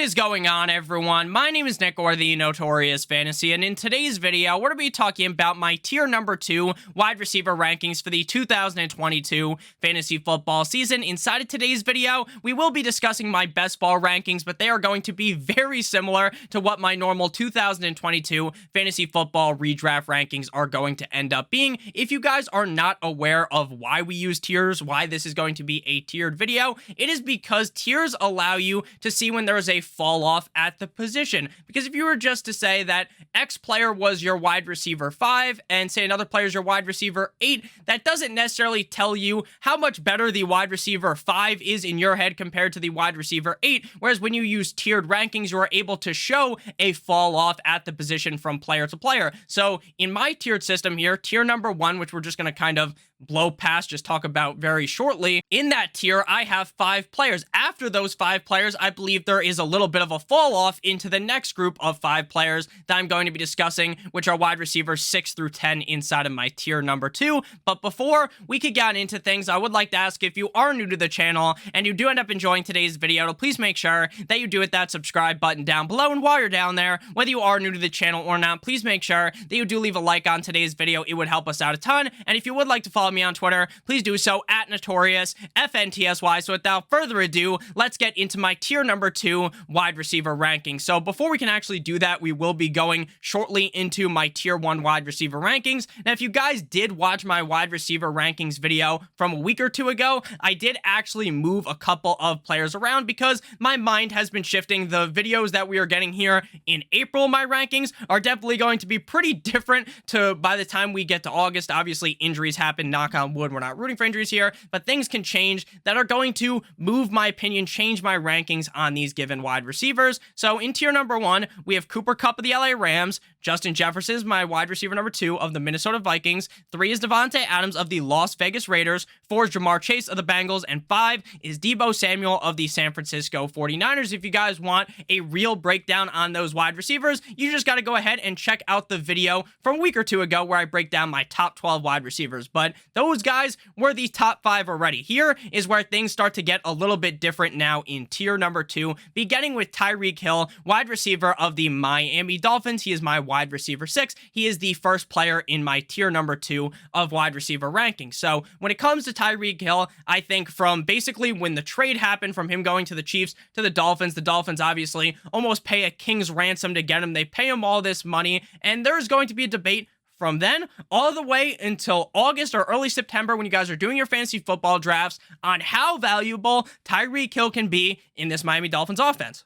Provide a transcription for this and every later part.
What is going on, everyone? My name is Nick, or the Notorious Fantasy, and in today's video, we're going to be talking about my tier number 2 wide receiver rankings for the 2022 fantasy football season. Inside of today's video, we will be discussing my best ball rankings, but they are going to be very similar to what my normal 2022 fantasy football redraft rankings are going to end up being. If you guys are not aware of why we use tiers, why this is going to be a tiered video, it is because tiers allow you to see when there is a fall off at the position. Because if you were just to say that X player was your wide receiver 5 and say another player is your wide receiver 8, that doesn't necessarily tell you how much better the wide receiver 5 is in your head compared to the wide receiver 8. Whereas when you use tiered rankings, you are able to show a fall off at the position from player to player. So in my tiered system here, tier number 1, which we're just going to kind of blow past, just talk about very shortly. In that tier, I have 5 players. After those 5 players, I believe there is a little bit of a fall off into the next group of 5 players that I'm going to be discussing, which are wide receivers 6 through 10 inside of my tier number 2. But before we could get into things, I would like to ask, if you are new to the channel and you do end up enjoying today's video, to please make sure that you do hit that subscribe button down below. And while you're down there, whether you are new to the channel or not, please make sure that you do leave a like on today's video. It would help us out a ton. And if you would like to follow me on Twitter, please do so at Notorious FNTSY. So without further ado, let's get into my tier number 2 wide receiver ranking. So before we can actually do that, we will be going shortly into my tier 1 wide receiver rankings. Now, if you guys did watch my wide receiver rankings video from a week or two ago, I did actually move a couple of players around because my mind has been shifting. The videos that we are getting here in April, my rankings, are definitely going to be pretty different to by the time we get to August. Obviously, injuries happen, knock on wood. We're not rooting for injuries here, but things can change that are going to move my opinion, change my rankings on these given wide receivers. So in tier number 1, we have Cooper Kupp of the LA Rams. Justin Jefferson is my wide receiver number 2 of the Minnesota Vikings. 3 is Devontae Adams of the Las Vegas Raiders. 4 is Jamar Chase of the Bengals. And 5 is Deebo Samuel of the San Francisco 49ers. If you guys want a real breakdown on those wide receivers, you just got to go ahead and check out the video from a week or two ago where I break down my top 12 wide receivers. But those guys were the top 5 already. Here is where things start to get a little bit different now in tier number 2, beginning with Tyreek Hill, wide receiver of the Miami Dolphins. He is my wide receiver 6. He is the first player in my tier number 2 of wide receiver rankings. So when it comes to Tyreek Hill, I think from basically when the trade happened from him going to the Chiefs to the Dolphins obviously almost pay a king's ransom to get him. They pay him all this money, and there's going to be a debate from then all the way until August or early September when you guys are doing your fantasy football drafts on how valuable Tyreek Hill can be in this Miami Dolphins offense.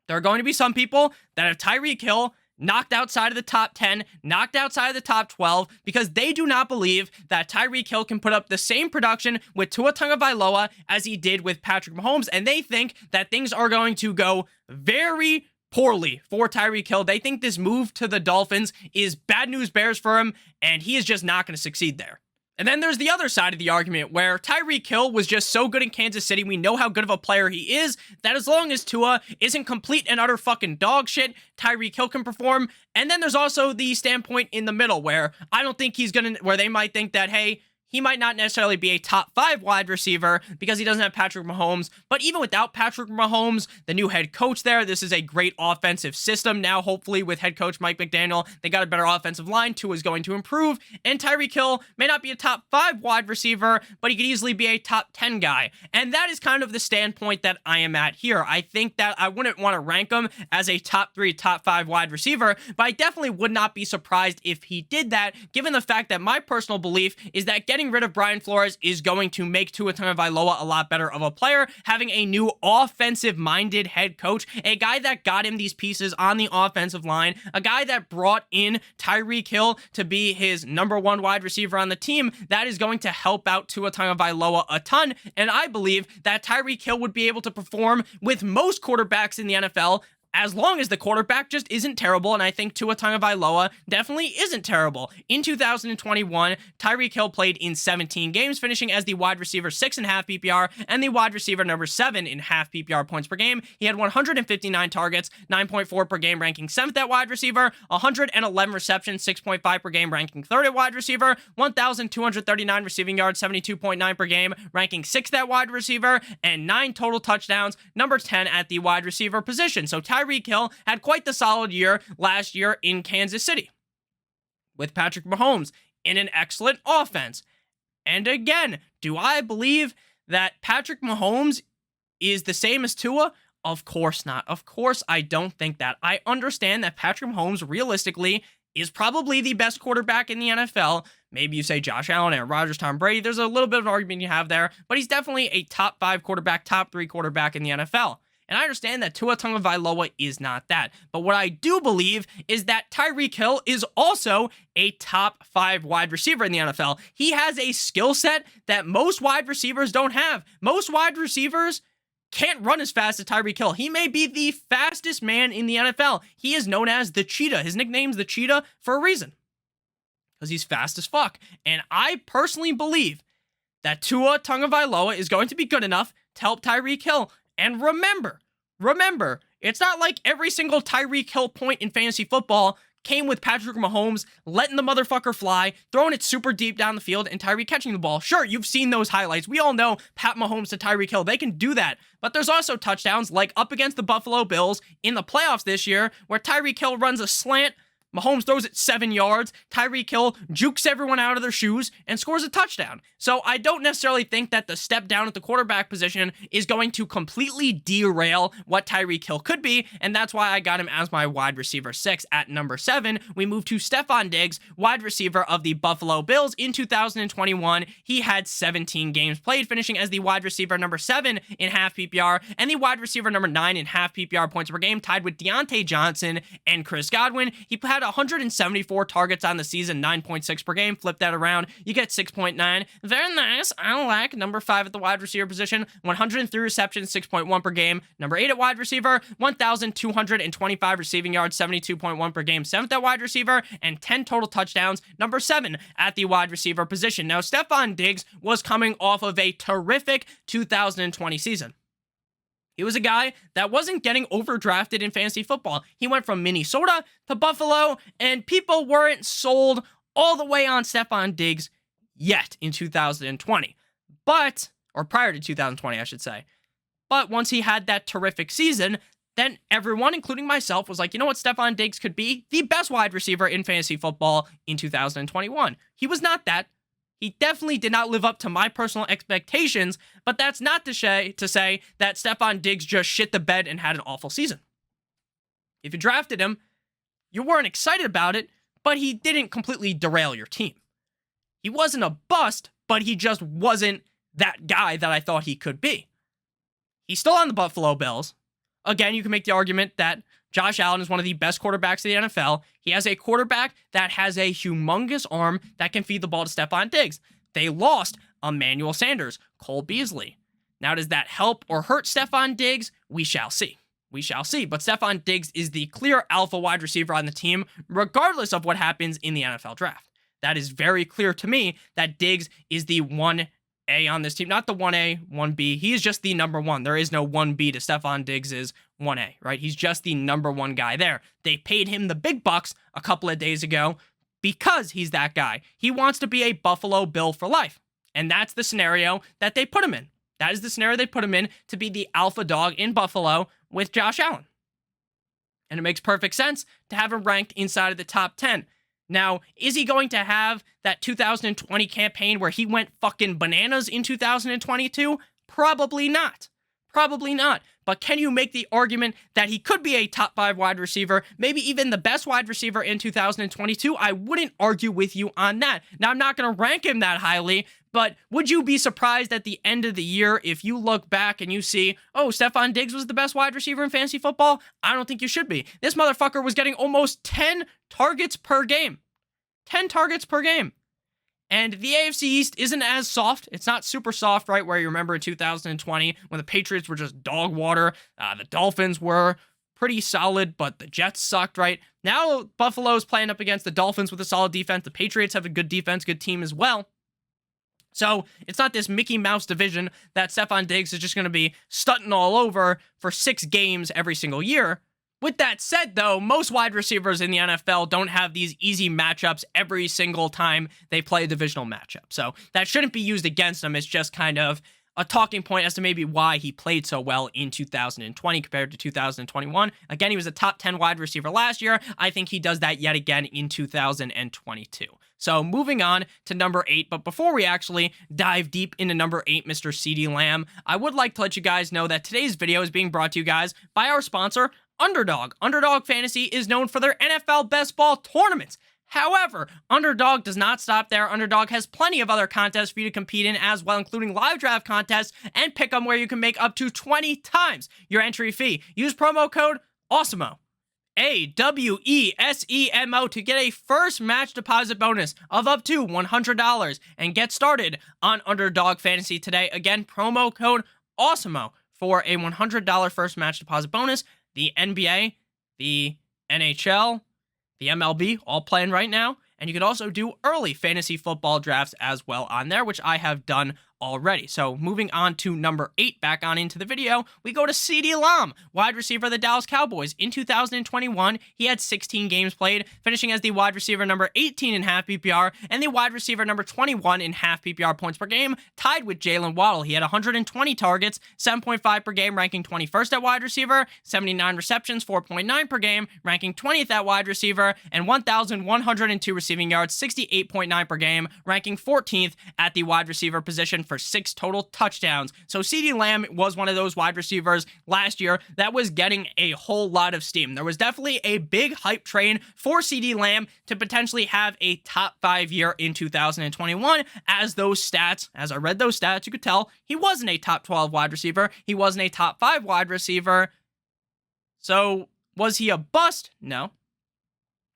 There are going to be some people that have Tyreek Hill knocked outside of the top 10, knocked outside of the top 12, because they do not believe that Tyreek Hill can put up the same production with Tua Tagovailoa as he did with Patrick Mahomes, and they think that things are going to go very poorly for Tyreek Hill. They think this move to the Dolphins is bad news bears for him, and he is just not going to succeed there. And then there's the other side of the argument where Tyreek Hill was just so good in Kansas City. We know how good of a player he is, that as long as Tua isn't complete and utter fucking dog shit, Tyreek Hill can perform. And then there's also the standpoint in the middle where I don't think he's going to, where they might think that, hey, he might not necessarily be a top 5 wide receiver because he doesn't have Patrick Mahomes. But even without Patrick Mahomes, the new head coach there, this is a great offensive system. Now, hopefully, with head coach Mike McDaniel, they got a better offensive line. Tua is going to improve. And Tyreek Hill may not be a top 5 wide receiver, but he could easily be a top 10 guy. And that is kind of the standpoint that I am at here. I think that I wouldn't want to rank him as a top 3, top 5 wide receiver, but I definitely would not be surprised if he did that, given the fact that my personal belief is that getting rid of Brian Flores is going to make Tua Tagovailoa a lot better of a player. Having a new offensive-minded head coach, a guy that got him these pieces on the offensive line, a guy that brought in Tyreek Hill to be his number 1 wide receiver on the team, that is going to help out Tua Tagovailoa a ton. And I believe that Tyreek Hill would be able to perform with most quarterbacks in the NFL as long as the quarterback just isn't terrible, and I think Tua Tagovailoa definitely isn't terrible. In 2021, Tyreek Hill played in 17 games, finishing as the wide receiver 6.5 PPR and the wide receiver number 7 in half PPR points per game. He had 159 targets, 9.4 per game, ranking 7th at wide receiver, 111 receptions, 6.5 per game, ranking 3rd at wide receiver, 1,239 receiving yards, 72.9 per game, ranking 6th at wide receiver, and 9 total touchdowns, number 10 at the wide receiver position. So Tyreek Hill had quite the solid year last year in Kansas City with Patrick Mahomes in an excellent offense. And again, do I believe that Patrick Mahomes is the same as Tua? Of course not. Of course, I don't think that. I understand that Patrick Mahomes realistically is probably the best quarterback in the NFL. Maybe you say Josh Allen, Aaron Rodgers, Tom Brady. There's a little bit of an argument you have there, but he's definitely a top 5 quarterback, top 3 quarterback in the NFL. And I understand that Tua Tagovailoa is not that. But what I do believe is that Tyreek Hill is also a top 5 wide receiver in the NFL. He has a skill set that most wide receivers don't have. Most wide receivers can't run as fast as Tyreek Hill. He may be the fastest man in the NFL. He is known as the Cheetah. His nickname's the Cheetah for a reason, because he's fast as fuck. And I personally believe that Tua Tagovailoa is going to be good enough to help Tyreek Hill. And remember, it's not like every single Tyreek Hill point in fantasy football came with Patrick Mahomes letting the motherfucker fly, throwing it super deep down the field, and Tyreek catching the ball. Sure, you've seen those highlights. We all know Pat Mahomes to Tyreek Hill. They can do that. But there's also touchdowns like up against the Buffalo Bills in the playoffs this year where Tyreek Hill runs a slant, Mahomes throws it 7 yards, Tyreek Hill jukes everyone out of their shoes, and scores a touchdown. So I don't necessarily think that the step down at the quarterback position is going to completely derail what Tyreek Hill could be, and that's why I got him as my wide receiver 6 at number 7. We move to Stefon Diggs, wide receiver of the Buffalo Bills. In 2021, he had 17 games played, finishing as the wide receiver number 7 in half PPR, and the wide receiver number 9 in half PPR points per game, tied with Deontay Johnson and Chris Godwin. He had 174 targets on the season, 9.6 per game. Flip that around, you get 6.9. Very nice. I like number 5 at the wide receiver position, 103 receptions, 6.1 per game. Number 8 at wide receiver, 1,225 receiving yards, 72.1 per game. 7th at wide receiver, and 10 total touchdowns. Number 7 at the wide receiver position. Now, Stefon Diggs was coming off of a terrific 2020 season. He was a guy that wasn't getting overdrafted in fantasy football. He went from Minnesota to Buffalo, and people weren't sold all the way on Stefon Diggs yet in 2020. Or prior to 2020, I should say. But once he had that terrific season, then everyone, including myself, was like, you know what, Stefon Diggs could be the best wide receiver in fantasy football in 2021. He was not that. He definitely did not live up to my personal expectations, but that's not to say that Stefon Diggs just shit the bed and had an awful season. If you drafted him, you weren't excited about it, but he didn't completely derail your team. He wasn't a bust, but he just wasn't that guy that I thought he could be. He's still on the Buffalo Bills. Again, you can make the argument that Josh Allen is one of the best quarterbacks in the NFL. He has a quarterback that has a humongous arm that can feed the ball to Stefon Diggs. They lost Emmanuel Sanders, Cole Beasley. Now, does that help or hurt Stefon Diggs? We shall see. We shall see. But Stefon Diggs is the clear alpha wide receiver on the team, regardless of what happens in the NFL draft. That is very clear to me that Diggs is the 1A on this team. Not the 1A, 1B. He is just the number 1. There is no 1B to Stefon Diggs' 1A, right? He's just the number 1 guy there. They paid him the big bucks a couple of days ago because he's that guy. He wants to be a Buffalo Bill for life. And that's the scenario that they put him in. That is the scenario they put him in, to be the alpha dog in Buffalo with Josh Allen. And it makes perfect sense to have him ranked inside of the top 10. Now, is he going to have that 2020 campaign where he went fucking bananas in 2022? Probably not. Probably not. But can you make the argument that he could be a top 5 wide receiver, maybe even the best wide receiver in 2022? I wouldn't argue with you on that. Now, I'm not going to rank him that highly, but would you be surprised at the end of the year if you look back and you see, oh, Stefon Diggs was the best wide receiver in fantasy football? I don't think you should be. This motherfucker was getting almost 10 targets per game. 10 targets per game. And the AFC East isn't as soft. It's not super soft, right? Where you remember in 2020 when the Patriots were just dog water. The Dolphins were pretty solid, but the Jets sucked, right? Now Buffalo's playing up against the Dolphins with a solid defense. The Patriots have a good defense, good team as well. So it's not this Mickey Mouse division that Stefon Diggs is just going to be stunting all over for 6 games every single year. With that said, though, most wide receivers in the NFL don't have these easy matchups every single time they play a divisional matchup. So that shouldn't be used against him. It's just kind of a talking point as to maybe why he played so well in 2020 compared to 2021. Again, he was a top 10 wide receiver last year. I think he does that yet again in 2022. So moving on to number 8, but before we actually dive deep into number 8, Mr. CeeDee Lamb, I would like to let you guys know that today's video is being brought to you guys by our sponsor, Underdog. Underdog Fantasy is known for their NFL best ball tournaments. However, Underdog does not stop there. Underdog has plenty of other contests for you to compete in as well, including live draft contests and pick 'em where you can make up to 20 times your entry fee. Use promo code Awesemo, AWESEMO, to get a first match deposit bonus of up to $100 and get started on Underdog Fantasy today. Again, promo code Awesemo for a $100 first match deposit bonus. The NBA, the NHL, the MLB, all playing right now. And you can also do early fantasy football drafts as well on there, which I have done already. So moving on to number 8, back on into the video, we go to CeeDee Lamb, wide receiver of the Dallas Cowboys. In 2021, he had 16 games played, finishing as the wide receiver number 18 in half PPR and the wide receiver number 21 in half PPR points per game, tied with Jalen Waddle. He had 120 targets, 7.5 per game, ranking 21st at wide receiver, 79 receptions, 4.9 per game, ranking 20th at wide receiver, and 1,102 receiving yards, 68.9 per game, ranking 14th at the wide receiver position for 6 total touchdowns. So CeeDee Lamb was one of those wide receivers last year that was getting a whole lot of steam. There was definitely a big hype train for CeeDee Lamb to potentially have a top 5 year in 2021. As I read those stats, you could tell he wasn't a top 12 wide receiver. He wasn't a top 5 wide receiver. So was he a bust? No,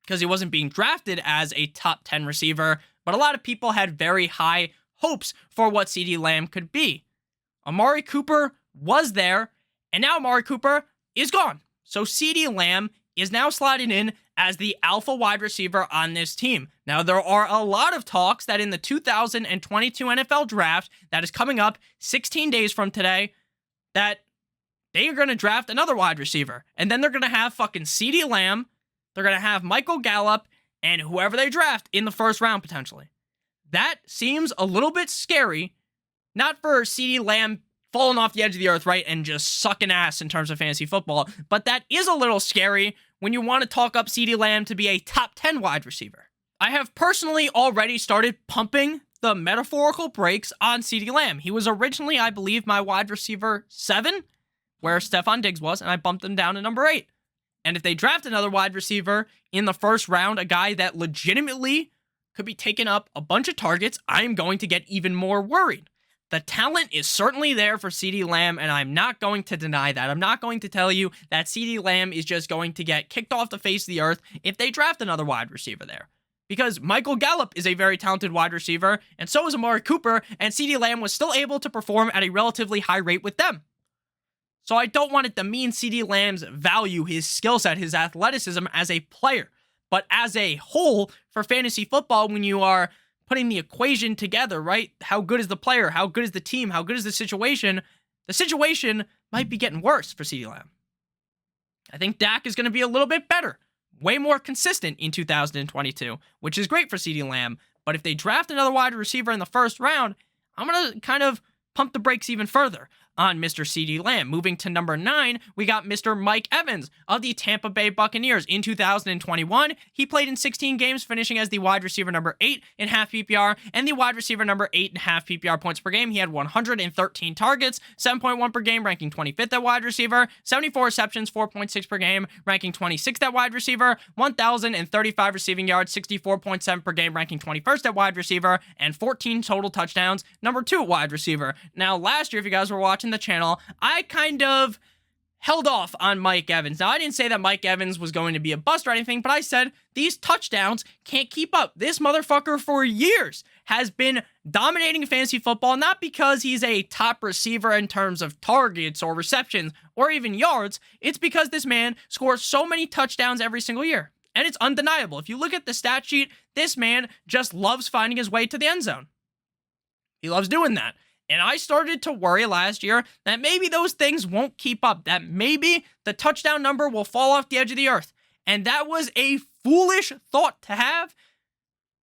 because he wasn't being drafted as a top 10 receiver, but a lot of people had very high hopes for what CeeDee Lamb could be. Amari Cooper was there, and now Amari Cooper is gone. So CeeDee Lamb is now slotted in as the alpha wide receiver on this team. Now, there are a lot of talks that in the 2022 NFL draft that is coming up 16 days from today, that they are going to draft another wide receiver. And then they're going to have fucking CeeDee Lamb, they're going to have Michael Gallup, and whoever they draft in the first round potentially. That seems a little bit scary, not for CeeDee Lamb falling off the edge of the earth, right, and just sucking ass in terms of fantasy football, but that is a little scary when you want to talk up CeeDee Lamb to be a top 10 wide receiver. I have personally already started pumping the metaphorical brakes on CeeDee Lamb. He was originally, I believe, my wide receiver 7, where Stefon Diggs was, and I bumped him down to number 8. And if they draft another wide receiver in the first round, a guy that legitimately could be taking up a bunch of targets, I'm going to get even more worried. The talent is certainly there for CeeDee Lamb, and I'm not going to deny that. I'm not going to tell you that CeeDee Lamb is just going to get kicked off the face of the earth if they draft another wide receiver there. Because Michael Gallup is a very talented wide receiver, and so is Amari Cooper, and CeeDee Lamb was still able to perform at a relatively high rate with them. So I don't want it to mean CeeDee Lamb's value, his skill set, his athleticism as a player. But as a whole, for fantasy football, when you are putting the equation together, right? How good is the player? How good is the team? How good is the situation? The situation might be getting worse for CeeDee Lamb. I think Dak is going to be a little bit better, way more consistent in 2022, which is great for CeeDee Lamb. But if they draft another wide receiver in the first round, I'm going to kind of pump the brakes even further on Mr. CeeDee Lamb. Moving to number 9, we got Mr. Mike Evans of the Tampa Bay Buccaneers. In 2021, he played in 16 games, finishing as the wide receiver number 8 in half PPR and the wide receiver number 8 in half PPR points per game. He had 113 targets, 7.1 per game, ranking 25th at wide receiver, 74 receptions, 4.6 per game, ranking 26th at wide receiver, 1,035 receiving yards, 64.7 per game, ranking 21st at wide receiver, and 14 total touchdowns, number 2 wide receiver. Now, last year, if you guys were watching the channel, I kind of held off on Mike Evans. Now, I didn't say that Mike Evans was going to be a bust or anything, but I said these touchdowns can't keep up. This motherfucker for years has been dominating fantasy football, not because he's a top receiver in terms of targets or receptions or even yards. It's because this man scores so many touchdowns every single year. And it's undeniable. If you look at the stat sheet, this man just loves finding his way to the end zone. He loves doing that. And I started to worry last year that maybe those things won't keep up, that maybe the touchdown number will fall off the edge of the earth. And that was a foolish thought to have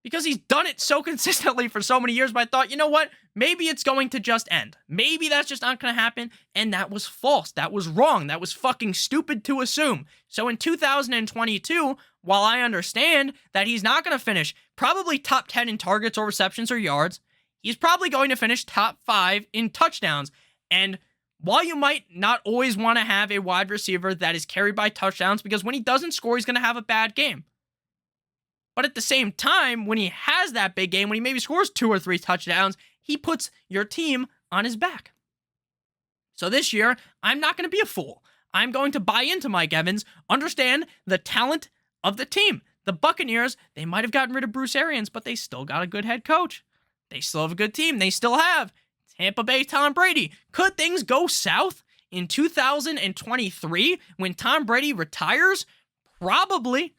because he's done it so consistently for so many years. But I thought, you know what? Maybe it's going to just end. Maybe that's just not going to happen. And that was false. That was wrong. That was fucking stupid to assume. So in 2022, while I understand that he's not going to finish probably top 10 in targets or receptions or yards, he's probably going to finish top 5 in touchdowns. And while you might not always want to have a wide receiver that is carried by touchdowns, because when he doesn't score, he's going to have a bad game. But at the same time, when he has that big game, when he maybe scores 2 or 3 touchdowns, he puts your team on his back. So this year, I'm not going to be a fool. I'm going to buy into Mike Evans, understand the talent of the team. The Buccaneers, they might have gotten rid of Bruce Arians, but they still got a good head coach. They still have a good team. They still have Tampa Bay Tom Brady. Could things go south in 2023 when Tom Brady retires? Probably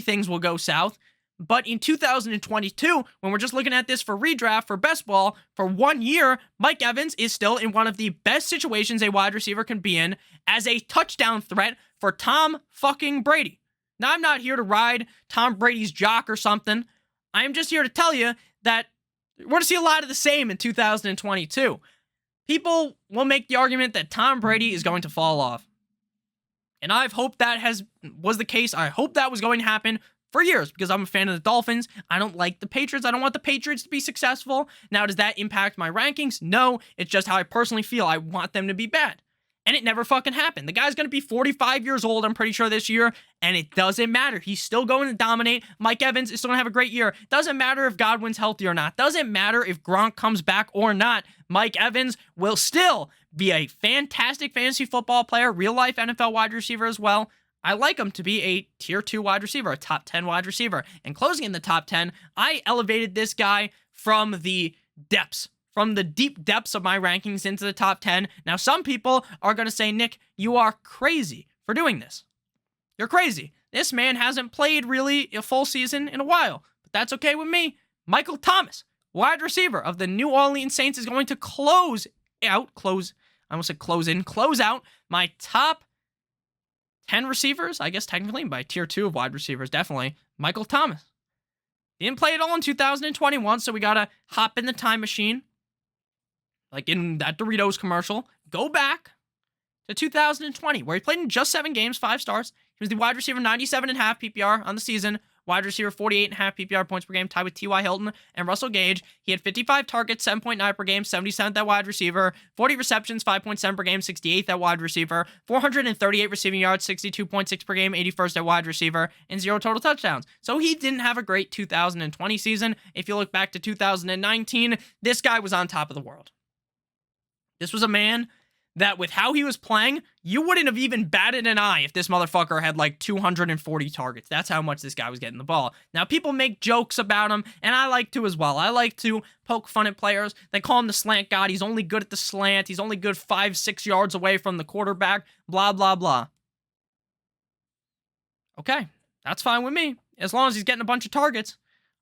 things will go south. But in 2022, when we're just looking at this for redraft, for best ball, for 1 year, Mike Evans is still in one of the best situations a wide receiver can be in as a touchdown threat for Tom fucking Brady. Now, I'm not here to ride Tom Brady's jock or something. I'm just here to tell you that we're going to see a lot of the same in 2022. People will make the argument that Tom Brady is going to fall off. And I've hoped that was the case. I hope that was going to happen for years because I'm a fan of the Dolphins. I don't like the Patriots. I don't want the Patriots to be successful. Now, does that impact my rankings? No. It's just how I personally feel. I want them to be bad. And it never fucking happened. The guy's going to be 45 years old, I'm pretty sure, this year, and it doesn't matter. He's still going to dominate. Mike Evans is still going to have a great year. Doesn't matter if Godwin's healthy or not. Doesn't matter if Gronk comes back or not. Mike Evans will still be a fantastic fantasy football player, real-life NFL wide receiver as well. I like him to be a tier 2 wide receiver, a top 10 wide receiver. And closing in the top 10, I elevated this guy from the depths. From the deep depths of my rankings into the top 10. Now, some people are going to say, Nick, you are crazy for doing this. You're crazy. This man hasn't played really a full season in a while. But that's okay with me. Michael Thomas, wide receiver of the New Orleans Saints, is going to close out my top 10 receivers. I guess technically by tier 2 of wide receivers, definitely. Michael Thomas. He didn't play at all in 2021, so we got to hop in the time machine. Like in that Doritos commercial, go back to 2020, where he played in just 7 games, 5 starts. He was the wide receiver 97.5 PPR on the season, wide receiver 48.5 PPR points per game, tied with T.Y. Hilton and Russell Gage. He had 55 targets, 7.9 per game, 77th at wide receiver, 40 receptions, 5.7 per game, 68th at wide receiver, 438 receiving yards, 62.6 per game, 81st at wide receiver, and 0 total touchdowns. So he didn't have a great 2020 season. If you look back to 2019, this guy was on top of the world. This was a man that with how he was playing, you wouldn't have even batted an eye if this motherfucker had like 240 targets. That's how much this guy was getting the ball. Now, people make jokes about him, and I like to as well. I like to poke fun at players. They call him the slant god. He's only good at the slant. He's only good 5-6 yards away from the quarterback. Blah, blah, blah. Okay, that's fine with me, as long as he's getting a bunch of targets.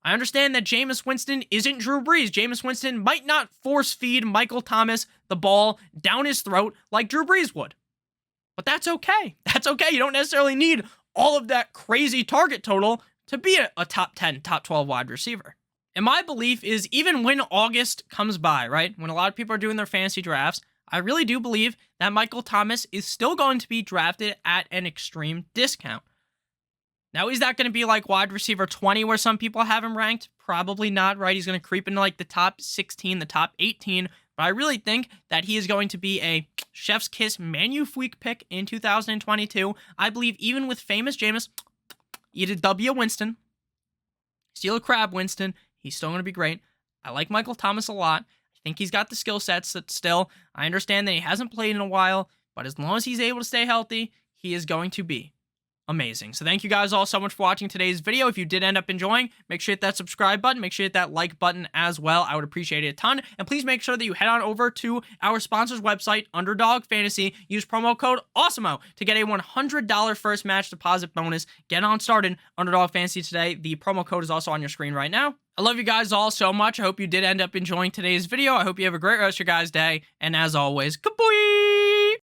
I understand that Jameis Winston isn't Drew Brees. Jameis Winston might not force feed Michael Thomas the ball down his throat like Drew Brees would. But that's okay. That's okay. You don't necessarily need all of that crazy target total to be a top 10, top 12 wide receiver. And my belief is even when August comes by, right, when a lot of people are doing their fantasy drafts, I really do believe that Michael Thomas is still going to be drafted at an extreme discount. Now, is that going to be like wide receiver 20 where some people have him ranked? Probably not, right? He's going to creep into like the top 16, the top 18. But I really think that he is going to be a chef's kiss Manufuik pick in 2022. I believe even with famous Jameis, eat a W Winston, steal a crab Winston, he's still going to be great. I like Michael Thomas a lot. I think he's got the skill sets that still, I understand that he hasn't played in a while. but as long as he's able to stay healthy, he is going to be amazing. So thank you guys all so much for watching today's video. If you did end up enjoying, make sure you hit that subscribe button. Make sure you hit that like button as well. I would appreciate it a ton. And please make sure that you head on over to our sponsor's website, Underdog Fantasy. Use promo code Awesemo to get a $100 first match deposit bonus. Get on started, Underdog Fantasy today. The promo code is also on your screen right now. I love you guys all so much. I hope you did end up enjoying today's video. I hope you have a great rest of your guys' day. And as always, good boy!